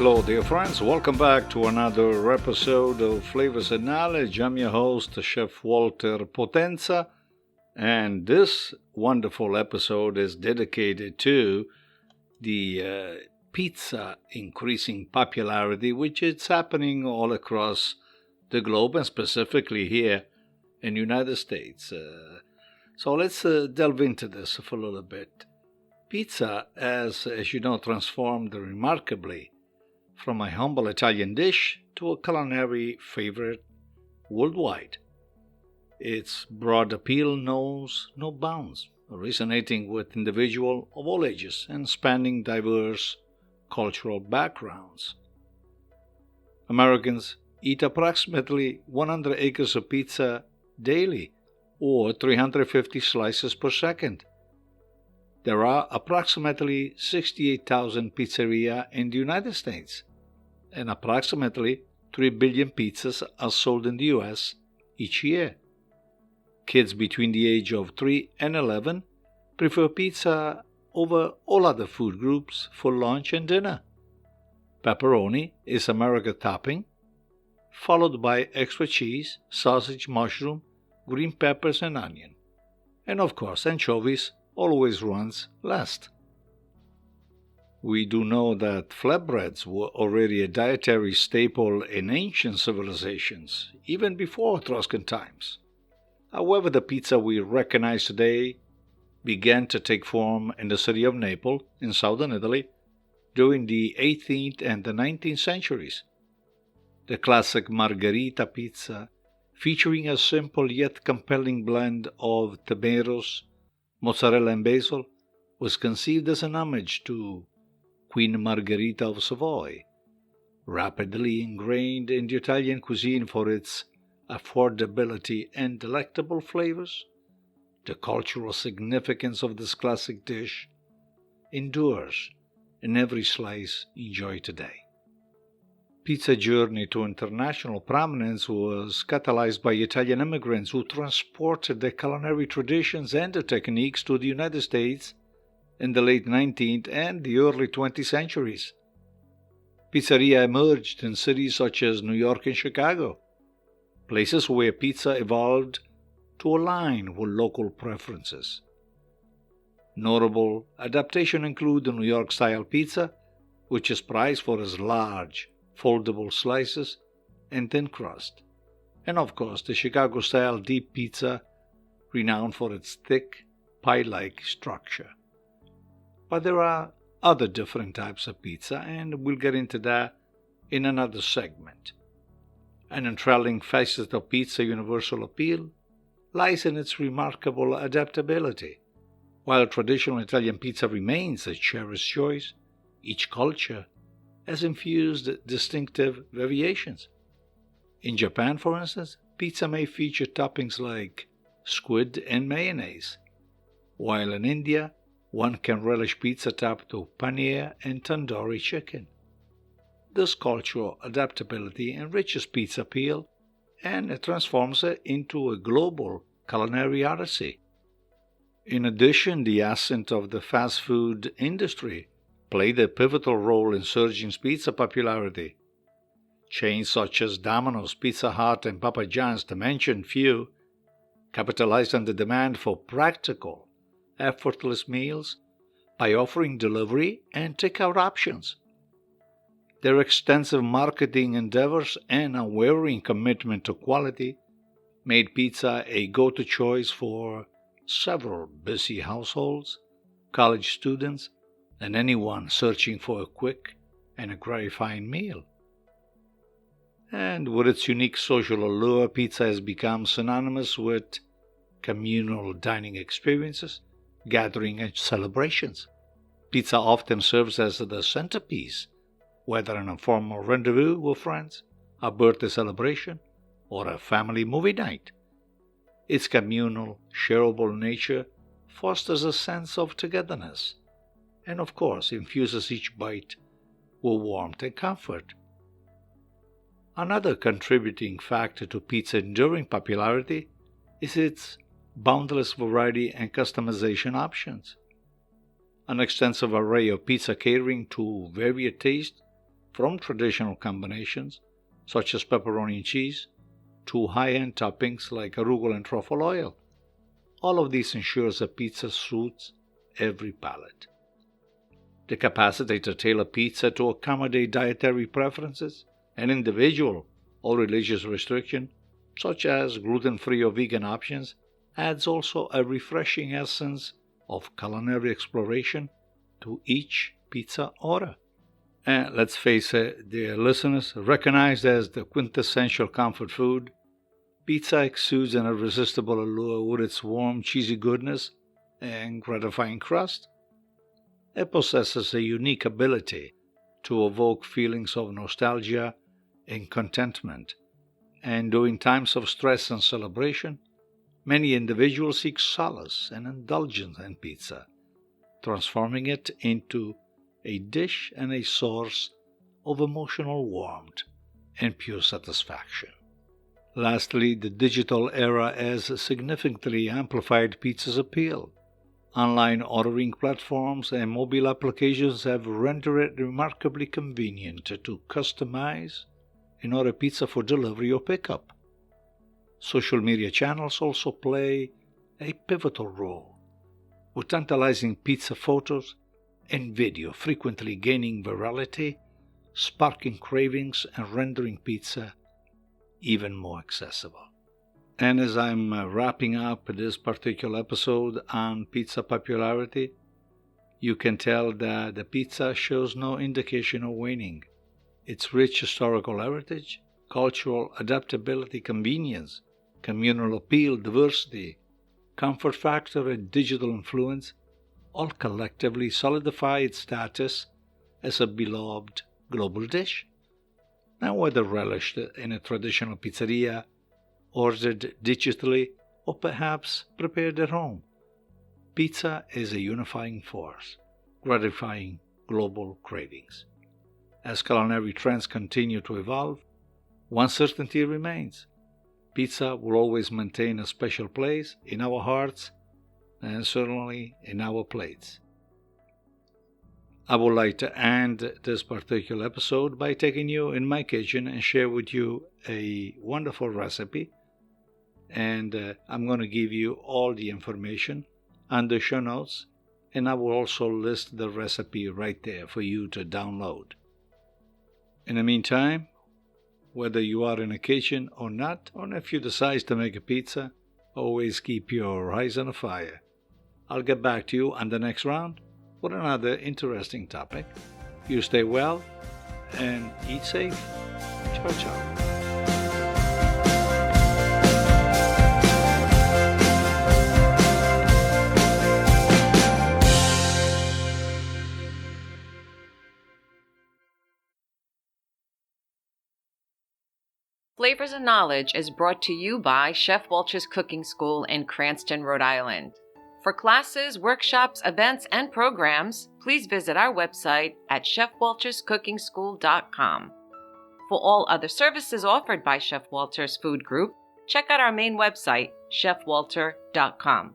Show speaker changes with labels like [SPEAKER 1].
[SPEAKER 1] Hello, dear friends. Welcome back to another episode of Flavors and Knowledge. I'm your host, Chef Walter Potenza, and this wonderful episode is dedicated to the pizza increasing popularity, which is happening all across the globe and specifically here in the United States. So let's delve into this for a little bit. Pizza has, as you know, transformed remarkably from a humble Italian dish to a culinary favorite worldwide. Its broad appeal knows no bounds, resonating with individuals of all ages and spanning diverse cultural backgrounds. Americans eat approximately 100 acres of pizza daily, or 350 slices per second. There are approximately 68,000 pizzerias in the United States, and approximately 3 billion pizzas are sold in the U.S. each year. Kids between the age of 3 and 11 prefer pizza over all other food groups for lunch and dinner. Pepperoni is America's topping, followed by extra cheese, sausage, mushroom, green peppers, and onion. And of course, anchovies always runs last. We do know that flatbreads were already a dietary staple in ancient civilizations, even before Etruscan times. However, the pizza we recognize today began to take form in the city of Naples, in southern Italy, during the 18th and the 19th centuries. The classic margherita pizza, featuring a simple yet compelling blend of tomatoes, mozzarella, and basil, was conceived as an homage to Queen Margherita of Savoy, rapidly ingrained in the Italian cuisine for its affordability and delectable flavors. The cultural significance of this classic dish endures in every slice enjoyed today. Pizza's journey to international prominence was catalyzed by Italian immigrants who transported their culinary traditions and the techniques to the United States in the late 19th and the early 20th centuries. Pizzeria emerged in cities such as New York and Chicago, places where pizza evolved to align with local preferences. Notable adaptations include the New York-style pizza, which is prized for its large, foldable slices and thin crust, and of course the Chicago-style deep pizza, renowned for its thick, pie-like structure. But there are other different types of pizza, and we'll get into that in another segment. An enthralling facet of pizza's universal appeal lies in its remarkable adaptability. While traditional Italian pizza remains a cherished choice, each culture has infused distinctive variations. In Japan, for instance, pizza may feature toppings like squid and mayonnaise, while in India, one can relish pizza topped with paneer and tandoori chicken. This cultural adaptability enriches pizza appeal and it transforms it into a global culinary odyssey. In addition, the ascent of the fast food industry played a pivotal role in surging pizza popularity. Chains such as Domino's, Pizza Hut, and Papa John's, to mention few, capitalized on the demand for practical, effortless meals by offering delivery and takeout options. Their extensive marketing endeavors and unwavering commitment to quality made pizza a go-to choice for several busy households, college students, and anyone searching for a quick and a gratifying meal. And with its unique social allure, pizza has become synonymous with communal dining experiences, gatherings, and celebrations. Pizza often serves as the centerpiece, whether an informal rendezvous with friends, a birthday celebration, or a family movie night. Its communal, shareable nature fosters a sense of togetherness, and of course infuses each bite with warmth and comfort. Another contributing factor to pizza's enduring popularity is its boundless variety and customization options. An extensive array of pizza catering to varied tastes from traditional combinations, such as pepperoni and cheese, to high-end toppings like arugula and truffle oil. All of these ensures a pizza suits every palate. The capacity to tailor pizza to accommodate dietary preferences and individual or religious restriction, such as gluten-free or vegan options, adds also a refreshing essence of culinary exploration to each pizza order. And let's face it, dear listeners, recognized as the quintessential comfort food, pizza exudes an irresistible allure with its warm, cheesy goodness and gratifying crust. It possesses a unique ability to evoke feelings of nostalgia and contentment, and during times of stress and celebration, many individuals seek solace and indulgence in pizza, transforming it into a dish and a source of emotional warmth and pure satisfaction. Lastly, the digital era has significantly amplified pizza's appeal. Online ordering platforms and mobile applications have rendered it remarkably convenient to customize and order pizza for delivery or pickup. Social media channels also play a pivotal role, with tantalizing pizza photos and video frequently gaining virality, sparking cravings, and rendering pizza even more accessible. And as I'm wrapping up this particular episode on pizza popularity, you can tell that the pizza shows no indication of waning. Its rich historical heritage, cultural adaptability, convenience, communal appeal, diversity, comfort factor, and digital influence all collectively solidify its status as a beloved global dish. Now, whether relished in a traditional pizzeria, ordered digitally, or perhaps prepared at home, pizza is a unifying force, gratifying global cravings. As culinary trends continue to evolve, one certainty remains: pizza will always maintain a special place in our hearts and certainly in our plates. I would like to end this particular episode by taking you in my kitchen and share with you a wonderful recipe. And I'm going to give you all the information on the show notes, and I will also list the recipe right there for you to download. In the meantime, whether you are in a kitchen or not, or if you decide to make a pizza, always keep your eyes on the fire. I'll get back to you on the next round with another interesting topic. You stay well and eat safe. Ciao, ciao.
[SPEAKER 2] Flavors and Knowledge is brought to you by Chef Walter's Cooking School in Cranston, Rhode Island. For classes, workshops, events, and programs, please visit our website at chefwalterscookingschool.com. For all other services offered by Chef Walter's Food Group, check out our main website, chefwalter.com.